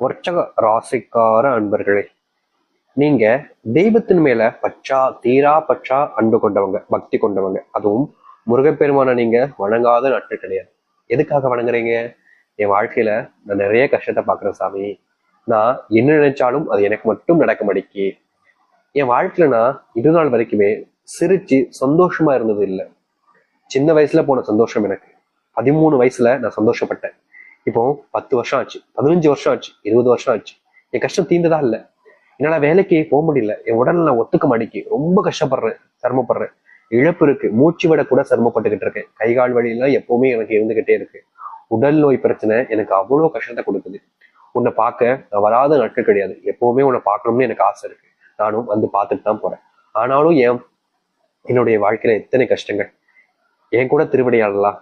வர்ச்சக ராசிக்கார அன்பர்களே, நீங்க தெய்வத்தின் மேல தீரா பற்றா அன்பு கொண்டவங்க, பக்தி கொண்டவங்க. அதுவும் முருகப்பெருமான நீங்க வணங்காத நாட்கள் கிடையாது. எதுக்காக வணங்குறீங்க? என் வாழ்க்கையில நான் நிறைய கஷ்டத்தை பாக்குறேன் சாமி. நான் என்ன நினைச்சாலும் அது எனக்கு மட்டும் நடக்க மாட்டேங்கி. என் வாழ்க்கையில நான் இது நாள் வரைக்குமே சிரிச்சு சந்தோஷமா இருந்தது இல்லை. சின்ன வயசுல போன சந்தோஷம் எனக்கு 13 வயசுல நான் சந்தோஷப்பட்டேன். இப்போ 10 வருஷம் ஆச்சு, 15 வருஷம் ஆச்சு, 20 வருஷம் ஆச்சு. என் கஷ்டம் தீர்ந்ததா இல்லை. என்னால வேலைக்கு போக முடியல. என் உடல் நான் ஒத்துக்க மாட்டேங்கி ரொம்ப கஷ்டப்படுறேன், சிரமப்படுறேன். இழப்பு இருக்கு, மூச்சு விட கூட சிரமப்பட்டுக்கிட்டு இருக்கேன். கை கால் வலியெல்லாம் எப்பவுமே எனக்கு இருந்துகிட்டே இருக்கு. உடல் நோய் பிரச்சனை எனக்கு அவ்வளவு கஷ்டத்தை கொடுக்குது. உன்னை பார்க்க நான் வராத நாட்கள் கிடையாது. எப்பவுமே உன்னை பார்க்கணும்னு எனக்கு ஆசை இருக்கு. நானும் வந்து பார்த்துட்டு தான் போறேன். ஆனாலும் என்னுடைய வாழ்க்கையில எத்தனை கஷ்டங்கள். என் கூட திருவிடையாடலாம்.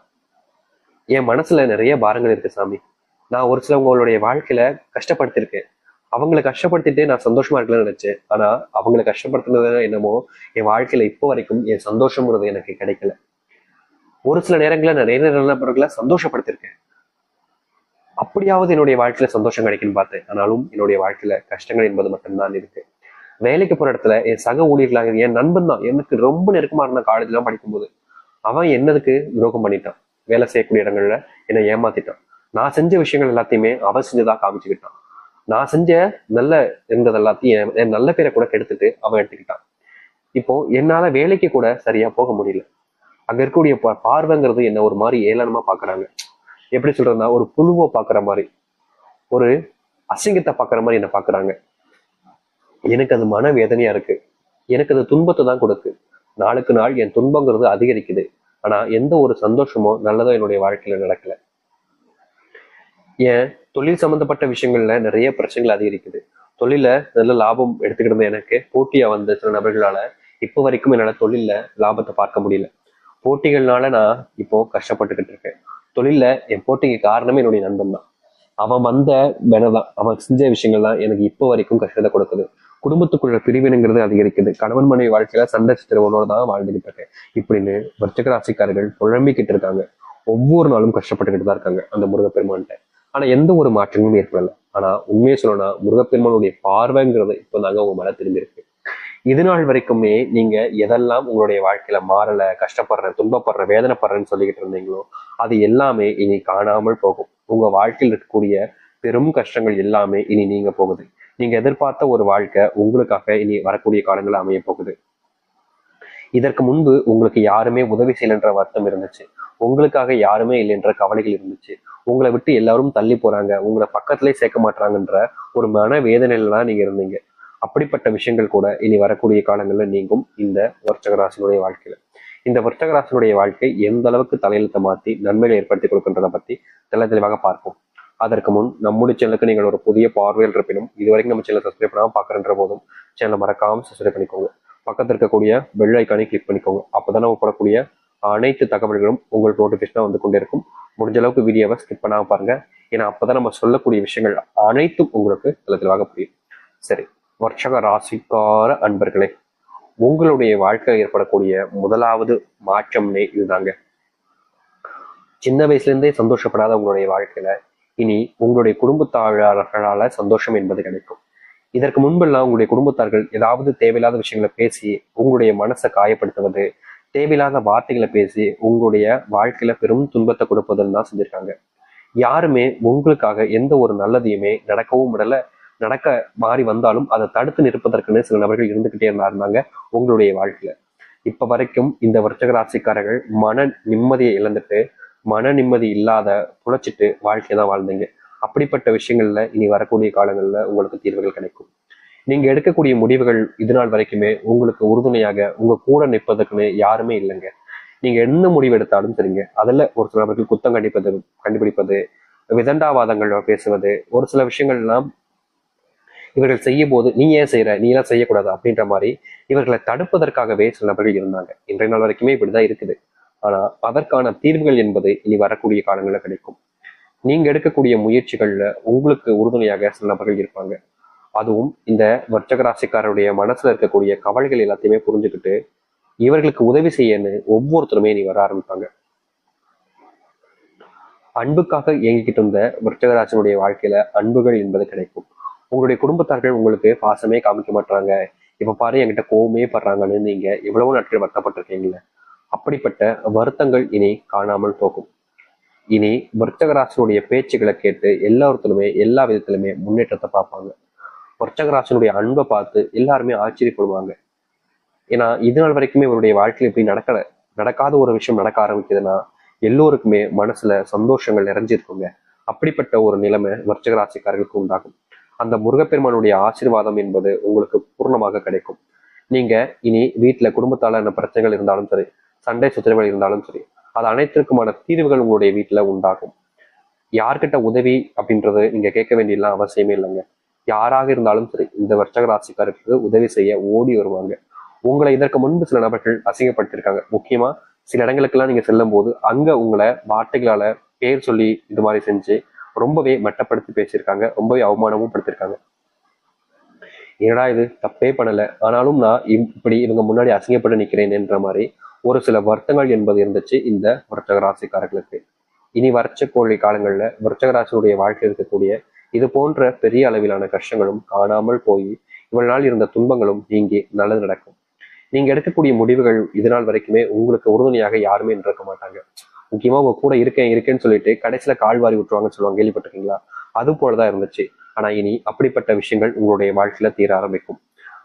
என் மனசுல நிறைய பாரங்கள் இருக்கு சாமி. நான் ஒரு சிலவங்களுடைய வாழ்க்கையில கஷ்டப்படுத்திருக்கேன். அவங்களை கஷ்டப்படுத்திட்டு நான் சந்தோஷமா இருக்கலாம்னு நினைச்சேன். ஆனா அவங்களை கஷ்டப்படுத்துனது என்னமோ என் வாழ்க்கையில இப்போ வரைக்கும் என் சந்தோஷம்ங்கிறது எனக்கு கிடைக்கல. ஒரு சில நேரங்களில் நிறைய நிலப்பரங்களை சந்தோஷப்படுத்திருக்கேன். அப்படியாவது என்னுடைய வாழ்க்கையில சந்தோஷம் கிடைக்குன்னு பார்த்தேன். ஆனாலும் என்னுடைய வாழ்க்கையில கஷ்டங்கள் என்பது மட்டும்தான் இருக்கு. வேலைக்கு போற இடத்துல என் சக ஊழியர்களாக என் நண்பன் தான் எனக்கு ரொம்ப நெருக்கமா இருந்தான். காலேஜ்லாம் படிக்கும்போது அவன் என்னதுக்கு துரோகம் பண்ணிட்டான். வேலை செய்யக்கூடிய இடங்கள்ல என்னை ஏமாத்திட்டான். நான் செஞ்ச விஷயங்கள் எல்லாத்தையுமே அவன் செஞ்சுதான் காமிச்சுக்கிட்டான். நான் செஞ்ச நல்ல இருந்தது எல்லாத்தையும் என் நல்ல பேரை கூட கெடுத்துட்டு அவன் எடுத்துக்கிட்டான். இப்போ என்னால வேலைக்கு கூட சரியா போக முடியல. அங்க இருக்கக்கூடிய பார்வைங்கிறது என்ன ஒரு மாதிரி ஏளனமா பாக்குறாங்க. எப்படி சொல்றதுன்னா, ஒரு புழுவை பாக்குற மாதிரி, ஒரு அசிங்கத்தை பாக்குற மாதிரி என்ன பாக்குறாங்க. எனக்கு அது மன வேதனையா இருக்கு. எனக்கு அது துன்பத்தை தான் கொடுக்கு. நாளுக்கு நாள் என் துன்பங்கிறது அதிகரிக்குது. ஆனா எந்த ஒரு சந்தோஷமோ நல்லதோ என்னுடைய வாழ்க்கையில நடக்கல. ஏன் தொழில் சம்பந்தப்பட்ட விஷயங்கள்ல நிறைய பிரச்சனைகள் அதிகரிக்குது. தொழில நல்ல லாபம் எடுத்துக்கிட்டு எனக்கு போட்டியா வந்த சில நபர்களால இப்போ வரைக்கும் என்னால தொழில லாபத்தை பார்க்க முடியல. போட்டிகள்னால நான் இப்போ கஷ்டப்பட்டுக்கிட்டு இருக்கேன். தொழில என் போட்டிக்கு காரணமே என்னுடைய நண்பன் தான். அவன் வந்த தான், அவன் செஞ்ச விஷயங்கள் தான் எனக்கு இப்போ வரைக்கும் கஷ்டத்தை கொடுக்குது. குடும்பத்துக்குள்ள பிரிவினைங்கிறது அதிகரிக்குது. கணவன் மனைவி வாழ்க்கையில சண்டை சித்திரவனோட தான் வாழ்ந்துகிட்டு இருக்கேன். இப்படின்னு விருச்சிக ராசிக்காரர்கள் புலம்பிக்கிட்டு இருக்காங்க. ஒவ்வொரு நாளும் கஷ்டப்பட்டுக்கிட்டு தான் இருக்காங்க அந்த முருகப்பெருமான்கிட்ட. ஆனா எந்த ஒரு மாற்றமும் ஏற்படல. ஆனா உண்மையை சொல்லணும்னா முருகப்பெருமானுடைய பார்வைங்கிறது இப்போ தாங்க உங்க மேல திரும்பி இருக்கு. இது நாள் வரைக்குமே நீங்க எதெல்லாம் உங்களுடைய வாழ்க்கையில மாறல, கஷ்டப்படுறேன், துன்பப்படுறேன், வேதனைப்படுறேன்னு சொல்லிக்கிட்டு இருந்தீங்களோ அது எல்லாமே இனி காணாமல் போகும். உங்க வாழ்க்கையில் இருக்கக்கூடிய பெரும் கஷ்டங்கள் எல்லாமே இனி நீங்க போகுது. நீங்க எதிர்பார்த்த ஒரு வாழ்க்கை உங்களுக்காக இனி வரக்கூடிய காலங்கள் அமைய போகுது. இதற்கு முன்பு உங்களுக்கு யாருமே உதவி செய்யலன்ற வருத்தம் இருந்துச்சு. உங்களுக்காக யாருமே இல்லைன்ற கவலைகள் இருந்துச்சு. உங்களை விட்டு எல்லாரும் தள்ளி போறாங்க, உங்களை பக்கத்திலே சேர்க்க மாட்டாங்கன்ற ஒரு மன வேதனையில நீங்க இருந்தீங்க. அப்படிப்பட்ட விஷயங்கள் கூட இனி வரக்கூடிய காலங்கள்ல நீங்கும் இந்த விருச்சிக வாழ்க்கையில. இந்த விருச்சிக வாழ்க்கை எந்த அளவுக்கு தலையெழுத்தை மாற்றி நன்மையை ஏற்படுத்தி கொடுக்கின்றதை பத்தி தெளிவாக பார்ப்போம். அதற்கு முன் நம்முடைய சேனலுக்கு நீங்கள் ஒரு புதிய பார்வையில் இருப்பினும் இதுவரைக்கும் நம்ம சேனல் சப்ஸ்கிரைப் பண்ணாமல் பார்க்குறன்ற போதும் சேனலை மறக்காம சப்ஸ்கிரைப் பண்ணிக்கோங்க. பக்கத்தில் இருக்கக்கூடிய பெல் ஐக்கானை கிளிக் பண்ணிக்கோங்க. அப்போதான் நம்ம போடக்கூடிய அனைத்து தகவல்களும் உங்களுக்கு நோட்டிஃபிகேஷனாக வந்து கொண்டே இருக்கும். முடிஞ்ச அளவுக்கு வீடியோவை ஸ்கிப் பண்ணாமல் பாருங்க. ஏன்னா அப்பதான் நம்ம சொல்லக்கூடிய விஷயங்கள் அனைத்தும் உங்களுக்கு தெளிவாக புரியும். சரி, விருச்சிக ராசிக்கார அன்பர்களே, உங்களுடைய வாழ்க்கையில் ஏற்படக்கூடிய முதலாவது மாற்றம்னே இதுதாங்க. சின்ன வயசுல இருந்தே சந்தோஷப்படாத உங்களுடைய வாழ்க்கையில இனி உங்களுடைய குடும்பத்தார்களால சந்தோஷம் என்பது கிடைக்கும். இதற்கு முன்பெல்லாம் உங்களுடைய குடும்பத்தார்கள் ஏதாவது தேவையில்லாத விஷயங்களை பேசி உங்களுடைய மனசை காயப்படுத்துவது, தேவையில்லாத வார்த்தைகளை பேசி உங்களுடைய வாழ்க்கையில பெரும் துன்பத்தை கொடுப்பதுன்னு தான் செஞ்சிருக்காங்க. யாருமே உங்களுக்காக எந்த ஒரு நல்லதையுமே நடக்கவும் விடல. நடக்க மாறி வந்தாலும் அதை தடுத்து நிற்பதற்குன்னு சில நபர்கள் இருந்துகிட்டே இருந்தாங்க உங்களுடைய வாழ்க்கையில. இப்ப வரைக்கும் இந்த விருச்சிக ராசிக்காரர்கள் மன நிம்மதியை இழந்துட்டு, மன நிம்மதி இல்லாத புழைச்சிட்டு வாழ்க்கையை தான் வாழ்ந்தீங்க. அப்படிப்பட்ட விஷயங்கள்ல இனி வரக்கூடிய காலங்கள்ல உங்களுக்கு தீர்வுகள் கிடைக்கும். நீங்க எடுக்கக்கூடிய முடிவுகள் இது நாள் வரைக்குமே உங்களுக்கு உறுதுணையாக உங்க கூட நிற்பதற்குன்னு யாருமே இல்லைங்க. நீங்க என்ன முடிவு எடுத்தாலும் சரிங்க, அதுல ஒரு சில நபர்கள் குத்தம் கண்டுபிடிப்பது, விதண்டாவாதங்கள் பேசுவது, ஒரு சில விஷயங்கள் எல்லாம் இவர்கள் செய்யும் போது நீ ஏன் செய்யற, நீ எல்லாம் செய்யக்கூடாது அப்படின்ற மாதிரி இவர்களை தடுப்பதற்காகவே சில நபர்கள் இருந்தாங்க. இன்றைய நாள் வரைக்குமே இப்படிதான் இருக்குது. ஆனா அதற்கான தீர்வுகள் என்பது இனி வரக்கூடிய காலங்களில் கிடைக்கும். நீங்க எடுக்கக்கூடிய முயற்சிகள்ல உங்களுக்கு உறுதுணையாக சில நபர்கள் இருப்பாங்க. அதுவும் இந்த விருச்சிக ராசிக்காரருடைய மனசுல இருக்கக்கூடிய கவலைகள் எல்லாத்தையுமே புரிஞ்சுக்கிட்டு இவர்களுக்கு உதவி செய்யன்னு ஒவ்வொருத்தருமே இனி வர ஆரம்பிப்பாங்க. அன்புக்காக இயங்கிக்கிட்டு இருந்த விருச்சகராசினுடைய வாழ்க்கையில அன்புகள் என்பது கிடைக்கும். உங்களுடைய குடும்பத்தார்கள் உங்களுக்கு பாசமே காமிக்க மாட்டாங்க, இப்ப பாரு என்கிட்ட கோவமே படுறாங்கன்னு நீங்க எவ்வளவு நாட்கள் வருத்தப்பட்டிருக்கீங்களே, அப்படிப்பட்ட வருத்தங்கள் இனி காணாமல் போகும். இனி விருச்சகராசினுடைய பேச்சுக்களை கேட்டு எல்லாத்துலயுமே எல்லா விதத்திலுமே முன்னேற்றத்தை பார்ப்பாங்க. விருச்சகராசினுடைய அன்பை பார்த்து எல்லாருமே ஆச்சரியப்படுவாங்க. ஏன்னா இது நாள் வரைக்குமே இவருடைய வாழ்க்கையில் இப்படி நடக்காத ஒரு விஷயம் நடக்க ஆரம்பிக்குதுன்னா எல்லோருக்குமே மனசுல சந்தோஷங்கள் நிறைஞ்சிருக்குங்க. அப்படிப்பட்ட ஒரு நிலைமை விருச்சிக ராசிக்காரர்களுக்கு உண்டாகும். அந்த முருகப்பெருமானுடைய ஆசீர்வாதம் என்பது உங்களுக்கு பூர்ணமாக கிடைக்கும். நீங்க இனி வீட்டுல குடும்பத்தால என்ன பிரச்சனைகள் இருந்தாலும் சரி, சண்டை சுத்திரங்கள் இருந்தாலும் சரி, அது அனைத்திற்குமான தீர்வுகள் உங்களுடைய வீட்டுல உண்டாகும். யார்கிட்ட உதவி அப்படின்றது நீங்க கேட்க வேண்டியலாம் அவசியமே இல்லைங்க. யாராக இருந்தாலும் சரி இந்த விருச்சிக ராசிக்காரருக்கு உதவி செய்ய ஓடி வருவாங்க. உங்களை இதற்கு முன்பு சில நபர்கள் அசிங்கப்படுத்திருக்காங்க. முக்கியமா சில இடங்களுக்கெல்லாம் நீங்க செல்லும் போது அங்க உங்களை வார்த்தைகளால பேர் சொல்லி இது மாதிரி செஞ்சு ரொம்பவே மட்டப்படுத்தி பேசியிருக்காங்க, ரொம்பவே அவமானமும் படுத்திருக்காங்க. ஏடா இது தப்பே பண்ணல, ஆனாலும் நான் இப்படி இவங்க முன்னாடி அசிங்கப்பட்டு நிற்கிறேன் என்ற மாதிரி ஒரு சில வருத்தங்கள் என்பது இருந்துச்சு இந்த விருச்சிக ராசிக்காரர்களுக்கு. இனி வரக்கூடிய காலங்கள்ல விருச்சிக ராசியுடைய வாழ்க்கையில் இருக்கக்கூடிய இது போன்ற பெரிய அளவிலான கஷ்டங்களும் காணாமல் போய் இவ்வளவு நாள் இருந்த துன்பங்களும் நீங்கி நல்லது நடக்கும். நீங்க எடுக்கக்கூடிய முடிவுகள் இது நாள் வரைக்குமே உங்களுக்கு உறுதுணையாக யாருமே இருக்க மாட்டாங்க. முக்கியமா உங்க கூட இருக்கேன்னு சொல்லிட்டு கடைசியில கால்வாரி விட்டுருவாங்கன்னு சொல்லுவாங்க, கேள்விப்பட்டிருக்கீங்களா? அது போலதான் இருந்துச்சு. ஆனா இனி அப்படிப்பட்ட விஷயங்கள் உங்களுடைய வாழ்க்கையில தீர ஆரம்பிக்கும்.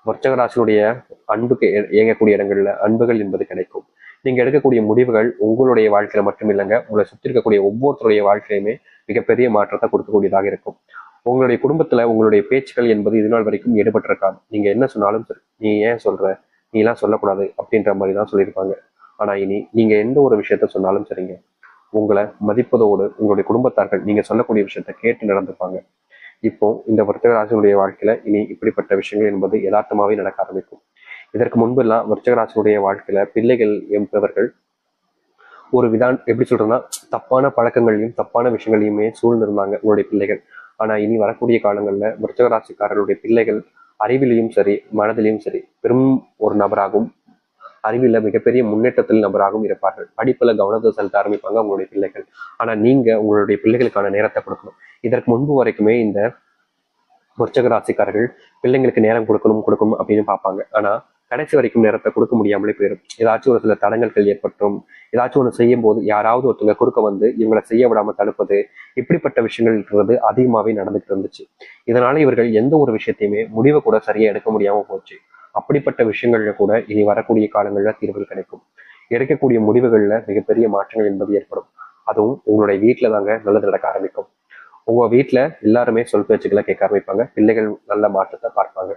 விருச்சிக அன்புக்கு இயங்கக்கூடிய இடங்கள்ல அன்புகள் என்பது கிடைக்கும். நீங்க எடுக்கக்கூடிய முடிவுகள் உங்களுடைய வாழ்க்கையில மட்டும் இல்லைங்க, உங்களை சுற்றி இருக்கக்கூடிய ஒவ்வொருத்தருடைய வாழ்க்கையுமே மிகப்பெரிய மாற்றத்தை கொடுக்கக்கூடியதாக இருக்கும். உங்களுடைய குடும்பத்துல உங்களுடைய பேச்சுக்கள் என்பது இது நாள் வரைக்கும் ஈடுபட்டிருக்காது. நீங்க என்ன சொன்னாலும் சரி, நீ ஏன் சொல்ற, நீ எல்லாம் சொல்லக்கூடாது அப்படின்ற மாதிரி தான் சொல்லியிருப்பாங்க. ஆனா இனி நீங்க எந்த ஒரு விஷயத்த சொன்னாலும் சரிங்க, உங்களை மதிப்பதோடு உங்களுடைய குடும்பத்தார்கள் நீங்க சொல்லக்கூடிய விஷயத்த கேட்டு நடந்துப்பாங்க. இப்போ இந்த விருச்சிக ராசியுடைய வாழ்க்கையில இனி இப்படிப்பட்ட விஷயங்கள் என்பது யதார்த்தமாவே நடக்க ஆரம்பிக்கும். இதற்கு முன்பு எல்லாம் விருச்சிக ராசியுடைய வாழ்க்கையில பிள்ளைகள் என்பவர்கள் ஒரு எப்படி சொல்றதுன்னா தப்பான பழக்கங்களையும் தப்பான விஷயங்களையுமே சூழ்ந்திருந்தாங்க உங்களுடைய பிள்ளைகள். ஆனா இனி வரக்கூடிய காலங்கள்ல விருச்சிக ராசிக்காரர்களுடைய பிள்ளைகள் அறிவிலையும் சரி மனதிலையும் சரி பெரும் ஒரு நபராகவும் அறிவில மிகப்பெரிய முன்னேற்றத்தில் நபராகவும் இருப்பார்கள். படிப்புல கவனத்தை செலுத்த ஆரம்பிப்பாங்க உங்களுடைய பிள்ளைகள். ஆனா நீங்க உங்களுடைய பிள்ளைகளுக்கான நேரத்தை கொடுக்கணும். இதற்கு முன்பு வரைக்குமே இந்த விருச்சிக ராசிக்காரர்கள் பிள்ளைங்களுக்கு நேரம் கொடுக்கணும் அப்படின்னு பார்ப்பாங்க. ஆனா கடைசி வரைக்கும் நேரத்தை கொடுக்க முடியாமலே போயிடும். ஏதாச்சும் ஒரு சில தடங்கல்கள் ஏற்பட்டும், ஏதாச்சும் ஒன்று செய்யும் போது யாராவது ஒருத்தவங்க குறுக்க வந்து இவங்களை செய்ய விடாம தடுப்பது, இப்படிப்பட்ட விஷயங்கள்ன்றது அதிகமாவே நடந்துட்டு இருந்துச்சு. இதனால இவர்கள் எந்த ஒரு விஷயத்தையுமே முடிவை கூட சரியா எடுக்க முடியாம போச்சு. அப்படிப்பட்ட விஷயங்கள்ல கூட இனி வரக்கூடிய காலங்கள்ல தீர்வுகள் கிடைக்கும். எடுக்கக்கூடிய முடிவுகள்ல மிகப்பெரிய மாற்றங்கள் என்பது ஏற்படும். அதுவும் உங்களுடைய வீட்டுல தாங்க நல்லது நடக்க ஆரம்பிக்கும். உங்க வீட்டுல எல்லாருமே சொல் பேச்சுக்களை கேட்க ஆரம்பிப்பாங்க. பிள்ளைகள் நல்ல மாற்றத்தை பார்ப்பாங்க.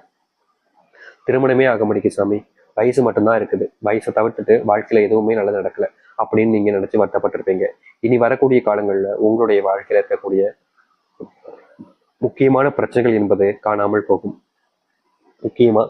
திருமணமே ஆக மாட்டேங்குது சாமி, வயசு மட்டும்தான் இருக்குது, வயசை தவிர்த்துட்டு வாழ்க்கையில எதுவுமே நல்லது நடக்கல அப்படின்னு நீங்க நினைச்சு வருத்தப்பட்டிருப்பீங்க. இனி வரக்கூடிய காலங்கள்ல உங்களுடைய வாழ்க்கையில இருக்கக்கூடிய முக்கியமான பிரச்சனைகள் என்பது காணாமல் போகும். முக்கியமா